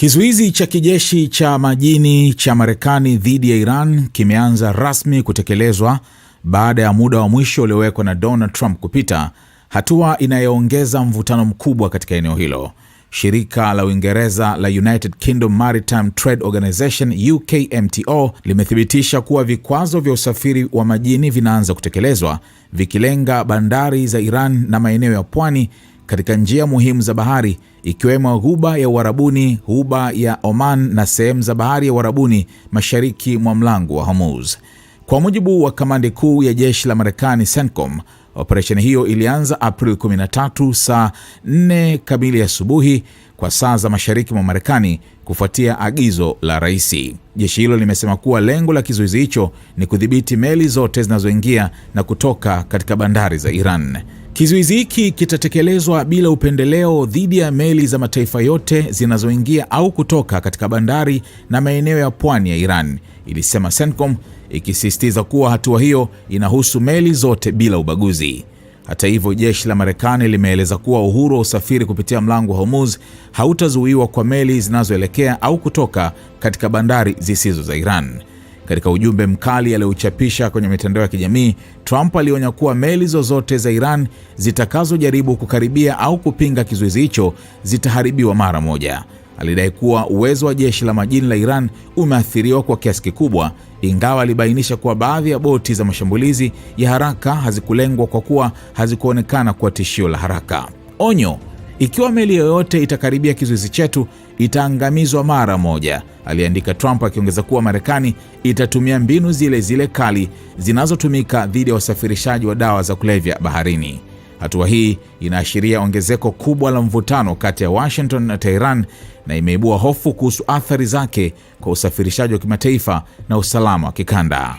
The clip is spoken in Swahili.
Kizuizi cha kijeshi cha majini cha Marekani dhidi ya Iran kimeanza rasmi kutekelezwa baada ya muda wa mwisho uliowekwa na Donald Trump kupita, hatua inayoongeza mvutano mkubwa katika eneo hilo. Shirika la Uingereza la United Kingdom Maritime Trade Organization UKMTO limethibitisha kuwa vikwazo vya usafiri wa majini vinaanza kutekelezwa, vikilenga bandari za Iran na maeneo ya pwani katika njia muhimu za bahari, ikiwemo Ghuba ya Uarabuni, Ghuba ya Oman na sehemu za bahari ya Uarabuni mashariki mwa mlango wa Hormuz. Kwa mujibu wa kamandi kuu ya jeshi la Marekani CENTCOM, operesheni hiyo ilianza Aprili 13 saa 4 kamili asubuhi kwa saa za mashariki mwa Marekani kufuatia agizo la rais. Jeshi hilo limesema kuwa lengo la kizuizi hicho ni kudhibiti meli zote zinazoingia na kutoka katika bandari za Iran. Kizuizi hiki kitatekelezwa bila upendeleo dhidi ya meli za mataifa yote zinazoingia au kutoka katika bandari na maeneo ya pwani ya Iran, ilisema CENTCOM, ikisisitiza kuwa hatua hiyo inahusu meli zote bila ubaguzi. Hata hivyo, jeshi la Marekani limeeleza kuwa uhuru wa usafiri kupitia mlango wa Hormuz hautazuiwa kwa meli zinazoelekea au kutoka katika bandari zisizo za Iran. Katika ujumbe mkali aliochapisha kwenye mitandao ya kijamii, Trump alionya kuwa meli zozote za Iran zitakazojaribu kukaribia au kupinga kizuizi hicho zitaharibiwa mara moja. Alidai kuwa uwezo wa jeshi la majini la Iran umeathiriwa kwa kiasi kikubwa, ingawa alibainisha kuwa baadhi ya boti za mashambulizi ya haraka hazikulengwa kwa kuwa hazikuonekana kuwa tishio la haraka. Onyo: ikiwa meli yoyote itakaribia kizuizi chetu, itaangamizwa mara moja, aliandika Trump, akiongeza kuwa Marekani itatumia mbinu zile zile kali zinazotumika dhidi ya wasafirishaji wa dawa za kulevya baharini. Hatua hii inaashiria ongezeko kubwa la mvutano kati ya Washington na Tehran na imeibua hofu kuhusu athari zake kwa usafirishaji wa kimataifa na usalama wa kikanda.